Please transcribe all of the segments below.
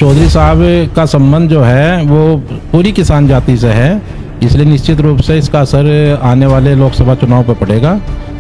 चौधरी साहब का संबंध जो है वो पूरी किसान जाति से है, इसलिए निश्चित रूप से इसका असर आने वाले लोकसभा चुनाव पर पड़ेगा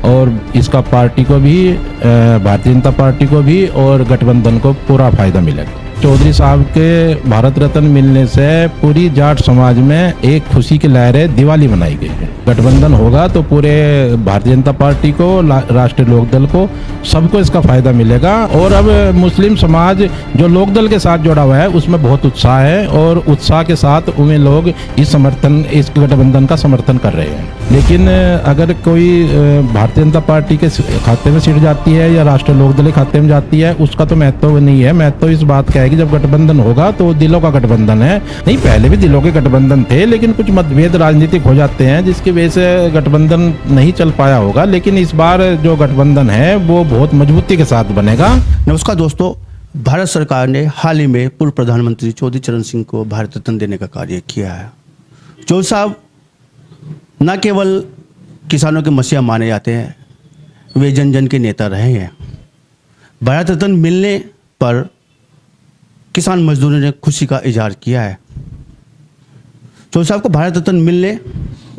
और इसका पार्टी को भी, भारतीय जनता पार्टी को भी और गठबंधन को पूरा फायदा मिलेगा। चौधरी साहब के भारत रत्न मिलने से पूरी जाट समाज में एक खुशी की लहर दिवाली मनाई गई है। गठबंधन होगा तो पूरे भारतीय जनता पार्टी को, राष्ट्रीय लोकदल को, सबको इसका फायदा मिलेगा। और अब मुस्लिम समाज जो लोकदल के साथ जुड़ा हुआ है उसमें बहुत उत्साह है और उत्साह के साथ उन्हें लोग इस गठबंधन का समर्थन कर रहे हैं। लेकिन अगर कोई भारतीय जनता पार्टी के खाते में सीट जाती है या राष्ट्रीय लोकदल के खाते में जाती है, उसका तो महत्व नहीं है। महत्व इस बात का है कि जब गठबंधन होगा तो दिलों का गठबंधन है। नहीं, पहले भी दिलों के गठबंधन थे, लेकिन कुछ मतभेद राजनीतिक हो जाते हैं जिसकी वजह से गठबंधन नहीं चल पाया होगा। लेकिन इस बार जो गठबंधन है वो बहुत मजबूती के साथ बनेगा। नमस्कार दोस्तों, भारत सरकार ने हाल ही में पूर्व प्रधानमंत्री चौधरी चरण सिंह को भारत रत्न देने का कार्य किया है। चौधरी साहब न केवल किसानों के मसीहा माने जाते हैं, वे जन जन के नेता रहे हैं। भारत रत्न मिलने पर किसान मजदूरों ने खुशी का इजहार किया है। चौधरी साहब को भारत रत्न मिलने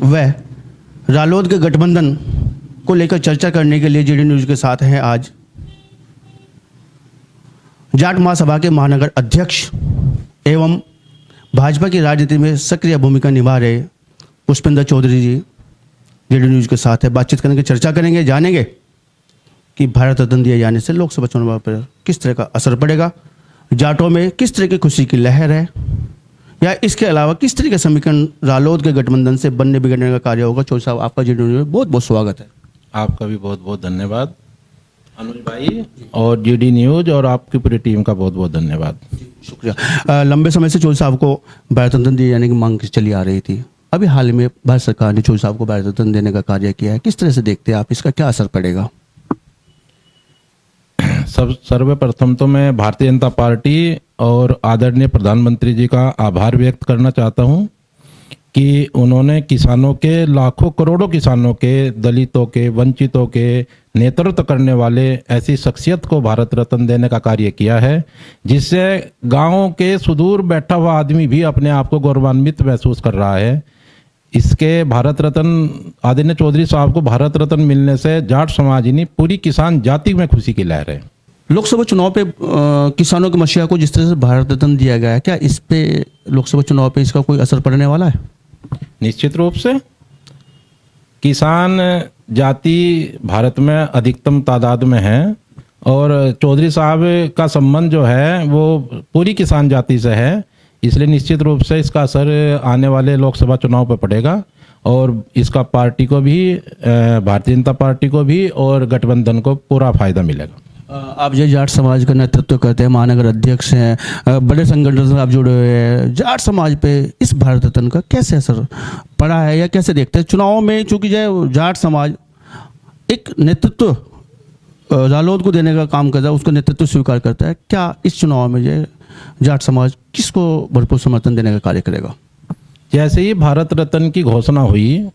व रालोद के गठबंधन को लेकर चर्चा करने के लिए जीडी न्यूज के साथ हैं आज जाट महासभा के महानगर अध्यक्ष एवं भाजपा की राजनीति में सक्रिय भूमिका निभा रहे पुष्पेंद्र चौधरी जी जीडी न्यूज के साथ है। बातचीत करेंगे, चर्चा करेंगे, जानेंगे कि भारत रत्न दिए जाने से लोकसभा चुनाव पर किस तरह का असर पड़ेगा, जाटों में किस तरह की खुशी की लहर है, या इसके अलावा किस तरह का समीकरण रालोद के गठबंधन से बनने बिगड़ने का कार्य होगा। चौधरी साहब, आपका जीडी न्यूज में बहुत बहुत स्वागत है। आपका भी बहुत बहुत धन्यवाद अनुज भाई, और जीडी न्यूज और आपकी पूरी टीम का बहुत बहुत धन्यवाद। शुक्रिया। लंबे समय से चौधरी साहब को भारत रत्न दिए जाने की मांग चली आ रही थी। अभी हाल ही में भारत सरकार ने चौधरी साहब को भारत रत्न देने का कार्य किया है। किस तरह से देखते हैं आप, इसका क्या असर पड़ेगा? सर्वप्रथम तो मैं भारतीय जनता पार्टी और आदरणीय प्रधानमंत्री जी का आभार व्यक्त करना चाहता हूं कि उन्होंने किसानों के, लाखों करोड़ों किसानों के, दलितों के, वंचितों के नेतृत्व करने वाले ऐसी शख्सियत को भारत रत्न देने का कार्य किया है, जिससे गांवों के सुदूर बैठा हुआ आदमी भी अपने आप को गौरवान्वित महसूस कर रहा है। इसके भारत रत्न, आदरणीय चौधरी साहब को भारत रत्न मिलने से जाट समाज ही नहीं, पूरी किसान जाति में खुशी की लहर है। लोकसभा चुनाव पे किसानों की मसीहा को जिस तरह से भारत रत्न दिया गया है, क्या इस पे लोकसभा चुनाव पे इसका कोई असर पड़ने वाला है? निश्चित रूप से किसान जाति भारत में अधिकतम तादाद में है और चौधरी साहब का संबंध जो है वो पूरी किसान जाति से है, इसलिए निश्चित रूप से इसका असर आने वाले लोकसभा चुनाव पर पड़ेगा और इसका पार्टी को भी, भारतीय जनता पार्टी को भी और गठबंधन को पूरा फायदा मिलेगा। आप जो जाट समाज का नेतृत्व करते हैं, महानगर अध्यक्ष हैं, बड़े संगठन से आप जुड़े हुए हैं, जाट समाज पे इस भारत रत्न का कैसे असर पड़ा है या कैसे देखते हैं चुनाव में? चूंकि जो जाट समाज एक नेतृत्व रालोद को देने का काम करता है, उसका नेतृत्व स्वीकार करता है, क्या इस चुनाव में जो जाट समाज किसको भरपूर समर्थन देने का कार्य करेगा? जैसे ही भारत रत्न की घोषणा हुई,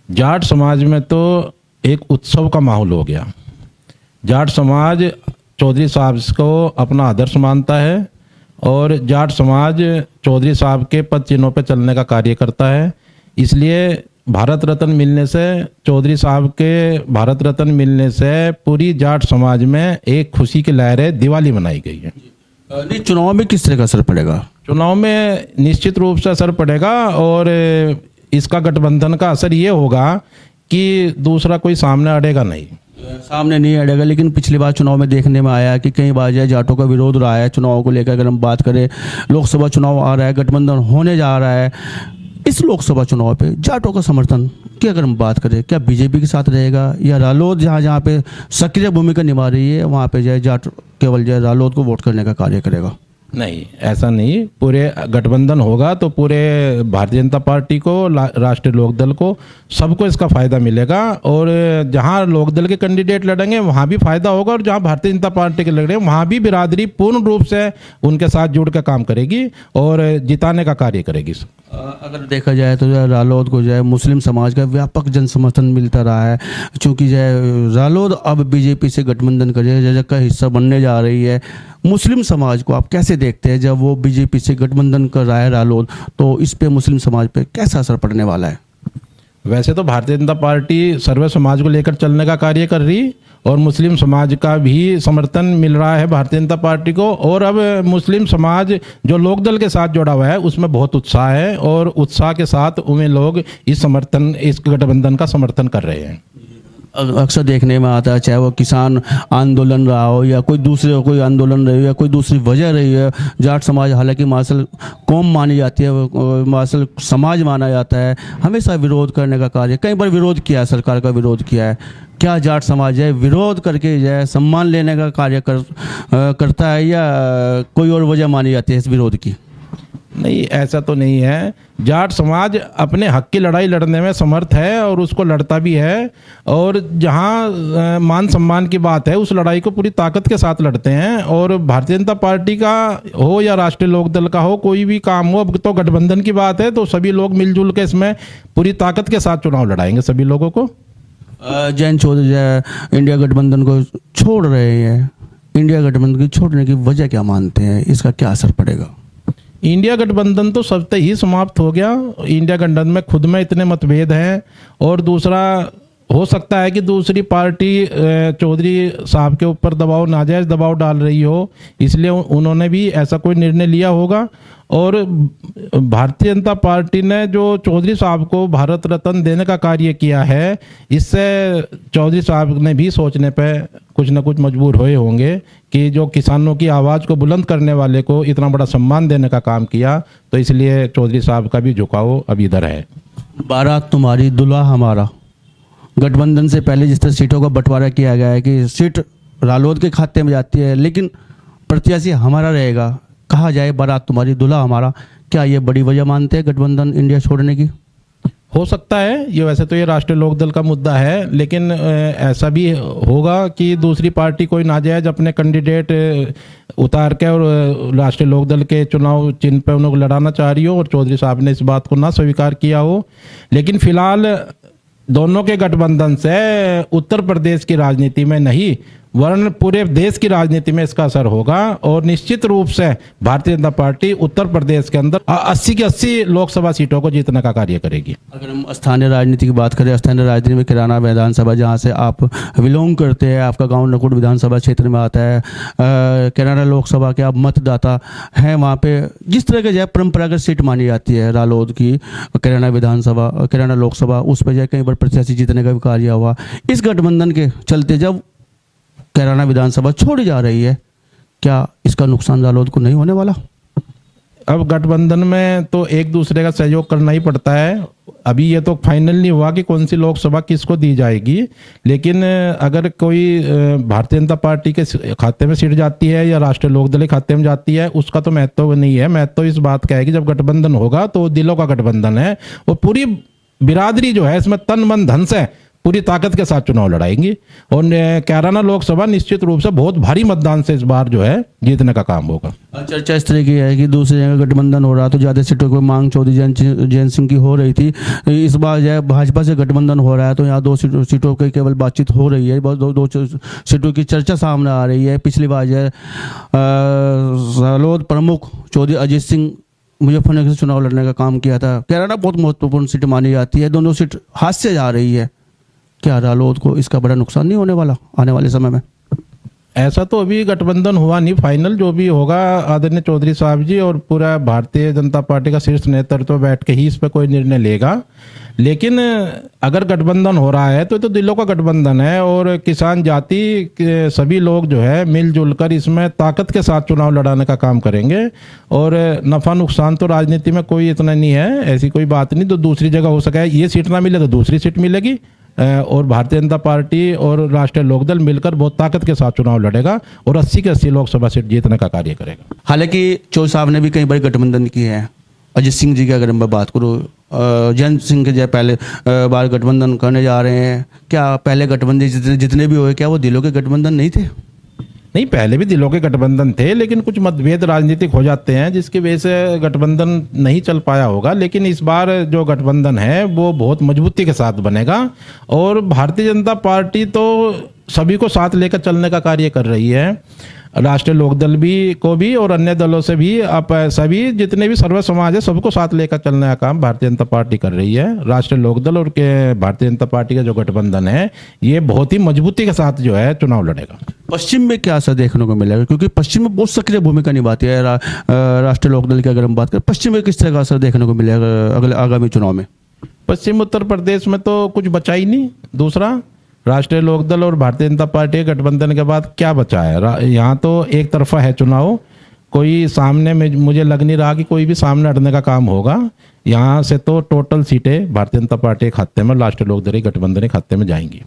जाट समाज में तो एक उत्सव का माहौल हो गया। जाट समाज चौधरी साहब को अपना आदर्श मानता है और जाट समाज चौधरी साहब के पद चिन्हों पर चलने का कार्य करता है। इसलिए भारत रत्न मिलने से, चौधरी साहब के भारत रत्न मिलने से पूरी जाट समाज में एक खुशी की लहर दिवाली मनाई गई है। नहीं, चुनाव में किस तरह का असर पड़ेगा? चुनाव में निश्चित रूप से असर पड़ेगा और इसका गठबंधन का असर ये होगा कि दूसरा कोई सामने अड़ेगा नहीं। सामने नहीं अड़ेगा, लेकिन पिछली बार चुनाव में देखने में आया कि कई बार जो जाटों का विरोध रहा है चुनाव को लेकर। अगर हम बात करें, लोकसभा चुनाव आ रहा है, गठबंधन होने जा रहा है, इस लोकसभा चुनाव पे जाटों का समर्थन की अगर हम बात करें, क्या बीजेपी के साथ रहेगा या रालोद जहाँ जहाँ पे सक्रिय भूमिका निभा रही है वहाँ पे जो जाट केवल जो रालोद को वोट करने का कार्य करेगा? नहीं, ऐसा नहीं। पूरे गठबंधन होगा तो पूरे भारतीय जनता पार्टी को, राष्ट्रीय लोकदल को, सबको इसका फायदा मिलेगा और जहां लोकदल के कैंडिडेट लड़ेंगे वहां भी फायदा होगा और जहां भारतीय जनता पार्टी के लड़ेंगे वहां भी बिरादरी पूर्ण रूप से उनके साथ जुड़ कर काम करेगी और जिताने का कार्य करेगी। अगर देखा जाए तो जो है रालोद को जो है मुस्लिम समाज का व्यापक जन समर्थन मिलता रहा है, क्योंकि जो है रालोद अब बीजेपी से गठबंधन कर का हिस्सा बनने जा रही है। मुस्लिम समाज को आप कैसे देखते हैं जब वो बीजेपी से गठबंधन कर रहा है रालोद, तो इस पे मुस्लिम समाज पे कैसा असर पड़ने वाला है? वैसे तो भारतीय जनता पार्टी सर्व समाज को लेकर चलने का कार्य कर रही और मुस्लिम समाज का भी समर्थन मिल रहा है भारतीय जनता पार्टी को। और अब मुस्लिम समाज जो लोकदल के साथ जुड़ा हुआ है उसमें बहुत उत्साह है और उत्साह के साथ उन्हें लोग इस गठबंधन का समर्थन कर रहे हैं। अक्सर देखने में आता है, चाहे वो किसान आंदोलन रहा हो या कोई आंदोलन रही हो या कोई दूसरी वजह रही है, जाट समाज हालांकि मार्शल कौम मानी जाती है, मार्शल समाज माना जाता है, हमेशा विरोध करने का कार्य, कई बार विरोध किया है, सरकार का विरोध किया है। क्या जाट समाज है विरोध करके जो है सम्मान लेने का कार्य करता है या कोई और वजह मानी जाती है इस विरोध की? नहीं, ऐसा तो नहीं है। जाट समाज अपने हक की लड़ाई लड़ने में समर्थ है और उसको लड़ता भी है, और जहां मान सम्मान की बात है उस लड़ाई को पूरी ताकत के साथ लड़ते हैं। और भारतीय जनता पार्टी का हो या राष्ट्रीय लोकदल का हो, कोई भी काम हो, अब तो गठबंधन की बात है तो सभी लोग मिलजुल के इसमें पूरी ताकत के साथ चुनाव लड़ाएंगे सभी लोगों को। जयंत चौधरी इंडिया गठबंधन को छोड़ रहे हैं, इंडिया गठबंधन की छोड़ने की वजह क्या मानते हैं, इसका क्या असर पड़ेगा? इंडिया गठबंधन तो सबसे ही समाप्त हो गया। इंडिया गठबंधन में खुद में इतने मतभेद हैं, और दूसरा हो सकता है कि दूसरी पार्टी चौधरी साहब के ऊपर नाजायज़ दबाव डाल रही हो, इसलिए उन्होंने भी ऐसा कोई निर्णय लिया होगा। और भारतीय जनता पार्टी ने जो चौधरी साहब को भारत रत्न देने का कार्य किया है, इससे चौधरी साहब ने भी सोचने पे कुछ न कुछ मजबूर हुए होंगे कि जो किसानों की आवाज़ को बुलंद करने वाले को इतना बड़ा सम्मान देने का काम किया, तो इसलिए चौधरी साहब का भी झुकाव अब इधर है। बारात तुम्हारी दूल्हा हमारा, गठबंधन से पहले जिस तरह सीटों का बंटवारा किया गया है कि सीट रालोद के खाते में जाती है लेकिन प्रत्याशी हमारा रहेगा, कहा जाए बारात तुम्हारी दूल्हा हमारा, क्या ये बड़ी वजह मानते हैं गठबंधन इंडिया छोड़ने की? हो सकता है, ये वैसे तो ये राष्ट्रीय लोकदल का मुद्दा है, लेकिन ऐसा भी होगा कि दूसरी पार्टी कोई नाजायज अपने कैंडिडेट उतार के और राष्ट्रीय लोकदल के चुनाव चिन्ह पे उन्हें लड़ाना चाह रही हो और चौधरी साहब ने इस बात को ना स्वीकार किया हो। लेकिन फिलहाल दोनों के गठबंधन से उत्तर प्रदेश की राजनीति में नहीं वरन पूरे देश की राजनीति में इसका असर होगा, और निश्चित रूप से भारतीय जनता पार्टी उत्तर प्रदेश के अंदर 80 की 80 लोकसभा सीटों को जीतने का कार्य करेगी। अगर हम स्थानीय राजनीति की बात करें, स्थानीय राजनीति में किराना विधानसभा जहां से आप बिलोंग करते हैं, आपका गांव नकुट विधानसभा क्षेत्र में आता है, किराना लोकसभा के आप मतदाता हैं, वहाँ पे जिस तरह के जो है परंपरागत सीट मानी जाती है रालोद की किराना विधानसभा, किराना लोकसभा, उस पर जो है कई बार प्रत्याशी जीतने का भी कार्य हुआ। इस गठबंधन के चलते जब कैराना विधानसभा छोड़ी जा रही है, क्या इसका नुकसान रालोद को नहीं होने वाला? अब गठबंधन में तो एक दूसरे का सहयोग करना ही पड़ता है। अभी ये तो फाइनल नहीं हुआ कि कौन सी लोकसभा किसको दी जाएगी, लेकिन अगर कोई भारतीय जनता पार्टी के खाते में सीट जाती है या राष्ट्रीय लोकदल के खाते में जाती है, उसका तो महत्व नहीं है। महत्व इस बात का है कि जब गठबंधन होगा तो दिलों का गठबंधन है, और पूरी बिरादरी जो है इसमें तन मन धन से पूरी ताकत के साथ चुनाव लड़ाएंगी। और कैराना लोकसभा निश्चित रूप से बहुत भारी मतदान से इस बार जो है जीतने का काम होगा। चर्चा इस तरह की है कि दूसरी जगह गठबंधन हो रहा तो ज़्यादा सीटों की मांग चौधरी जयंत सिंह की हो रही थी, इस बार जो है भाजपा से गठबंधन हो रहा है तो यहाँ 2 सीटों की केवल बातचीत हो रही है, दो सीटों की चर्चा सामने आ रही है। पिछली बार जो है रालोद प्रमुख चौधरी अजीत सिंह मुजफ्फरनगर से चुनाव लड़ने का काम किया था। कैराना बहुत महत्वपूर्ण सीट मानी जाती है, दोनों सीट हाथ से जा रही है, क्या रालोद को इसका बड़ा नुकसान नहीं होने वाला आने वाले समय में? ऐसा तो अभी गठबंधन हुआ नहीं, फाइनल जो भी होगा आदरणीय चौधरी साहब जी और पूरा भारतीय जनता पार्टी का शीर्ष नेतृत्व बैठ के ही इस पर कोई निर्णय लेगा। लेकिन अगर गठबंधन हो रहा है तो दिलों का गठबंधन है, और किसान जाति के सभी लोग जो है मिलजुल कर इसमें ताकत के साथ चुनाव लड़ाने का काम करेंगे। और नफा नुकसान तो राजनीति में कोई इतना नहीं है, ऐसी कोई बात नहीं। तो दूसरी जगह हो सका है ये सीट ना मिले तो दूसरी सीट मिलेगी, और भारतीय जनता पार्टी और राष्ट्रीय लोकदल मिलकर बहुत ताकत के साथ चुनाव लड़ेगा और 80 की 80 लोकसभा सीट जीतने का कार्य करेगा। हालांकि चौधरी साहब ने भी कई बार गठबंधन किए हैं। अजीत सिंह जी की अगर मैं बात करूँ, जयंत सिंह के जो पहले बार गठबंधन करने जा रहे हैं, क्या पहले गठबंधन जितने भी हुए क्या वो दिलों के गठबंधन नहीं थे? नहीं, पहले भी दिलों के गठबंधन थे, लेकिन कुछ मतभेद राजनीतिक हो जाते हैं जिसकी वजह से गठबंधन नहीं चल पाया होगा। लेकिन इस बार जो गठबंधन है वो बहुत मजबूती के साथ बनेगा और भारतीय जनता पार्टी तो सभी को साथ लेकर चलने का कार्य कर रही है। राष्ट्रीय लोकदल को भी और अन्य दलों से भी आप सभी जितने भी सर्व समाज है सबको साथ लेकर चलने का काम भारतीय जनता पार्टी कर रही है। राष्ट्रीय लोकदल और भारतीय जनता पार्टी का जो गठबंधन है ये बहुत ही मजबूती के साथ जो है चुनाव लड़ेगा। पश्चिम में क्या असर देखने को मिलेगा, क्योंकि पश्चिम में बहुत सक्रिय भूमिका निभाती है राष्ट्रीय लोकदल की अगर हम बात करें, पश्चिम में किस तरह का असर देखने को मिलेगा अगले आगामी चुनाव में? पश्चिम उत्तर प्रदेश में तो कुछ बचा ही नहीं। दूसरा, राष्ट्रीय लोकदल और भारतीय जनता पार्टी के गठबंधन के बाद क्या बचा है? यहाँ तो एक तरफा है चुनाव, कोई सामने में मुझे लग नहीं रहा कि कोई भी सामने हटने का काम होगा। यहाँ से तो टोटल सीटें भारतीय जनता पार्टी के खाते में, राष्ट्रीय लोकदल गठबंधन के खाते में जाएंगी।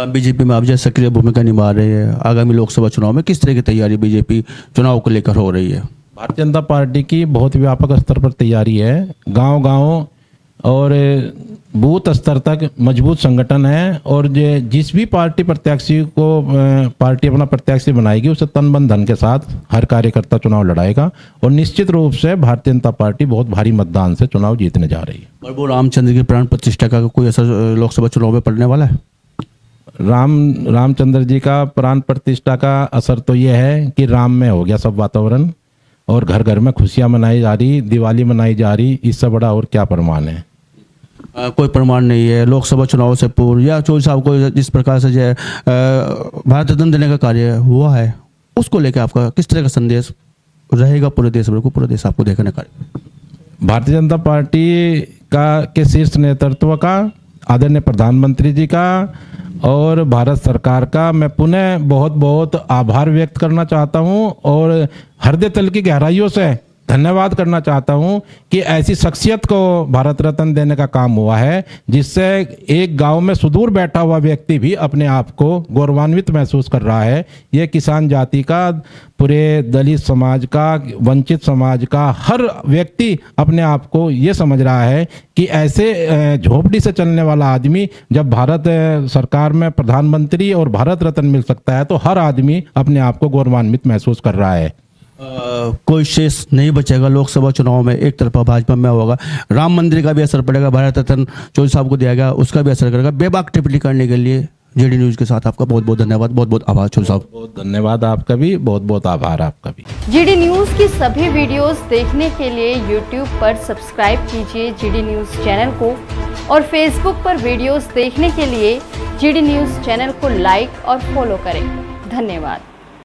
बीजेपी में आप जैसे सक्रिय भूमिका निभा रहे हैं, आगामी लोकसभा चुनाव में किस तरह की तैयारी बीजेपी चुनाव को लेकर हो रही है? भारतीय जनता पार्टी की बहुत व्यापक स्तर पर तैयारी है। गांव-गांव और बूथ स्तर तक मजबूत संगठन है और जिस भी पार्टी प्रत्याशी को पार्टी अपना प्रत्याशी बनाएगी उसे तन मन धन के साथ हर कार्यकर्ता चुनाव लड़ाएगा और निश्चित रूप से भारतीय जनता पार्टी बहुत भारी मतदान से चुनाव जीतने जा रही है। प्रभु रामचंद्र की प्राण प्रतिष्ठा का कोई असर लोकसभा चुनाव में पड़ने वाला है? रामचंद्र जी का प्राण प्रतिष्ठा का असर तो यह है कि राम में हो गया सब वातावरण और घर घर में खुशियां मनाई जा रही, दिवाली मनाई जा रही, इससे बड़ा और क्या प्रमाण है? कोई प्रमाण नहीं है। लोकसभा चुनाव से पूर्व या चौधरी साहब को जिस प्रकार से जो है भारत रत्न देने का कार्य हुआ है, उसको लेकर आपका किस तरह का संदेश रहेगा पूरे देश भर को, पूरे देश आपको देखने का? भारतीय जनता पार्टी के शीर्ष नेतृत्व का, आदरणीय प्रधानमंत्री जी का और भारत सरकार का मैं पुनः बहुत बहुत आभार व्यक्त करना चाहता हूं और हृदय तल की गहराइयों से धन्यवाद करना चाहता हूं कि ऐसी शख्सियत को भारत रत्न देने का काम हुआ है जिससे एक गांव में सुदूर बैठा हुआ व्यक्ति भी अपने आप को गौरवान्वित महसूस कर रहा है। यह किसान जाति का, पूरे दलित समाज का, वंचित समाज का हर व्यक्ति अपने आप को ये समझ रहा है कि ऐसे झोपड़ी से चलने वाला आदमी जब भारत सरकार में प्रधानमंत्री और भारत रत्न मिल सकता है तो हर आदमी अपने आप को गौरवान्वित महसूस कर रहा है। कोई शेष नहीं बचेगा लोकसभा चुनाव में, एक तरफा भाजपा में होगा। राम मंदिर का भी असर पड़ेगा, भारत रत्न चौधरी साहब को दिया गया उसका भी असर करेगा। बेबाक टिप्पणी करने के लिए जेडी न्यूज के साथ आपका बहुत बहुत धन्यवाद, बहुत बहुत आभार चौधरी साहब। बहुत धन्यवाद आपका भी, बहुत बहुत आभार आपका भी। जेडी न्यूज की सभी वीडियोस देखने के लिए यूट्यूब पर सब्सक्राइब कीजिए जेडी न्यूज चैनल को और फेसबुक पर वीडियोस देखने के लिए जेडी न्यूज चैनल को लाइक और फॉलो करें। धन्यवाद।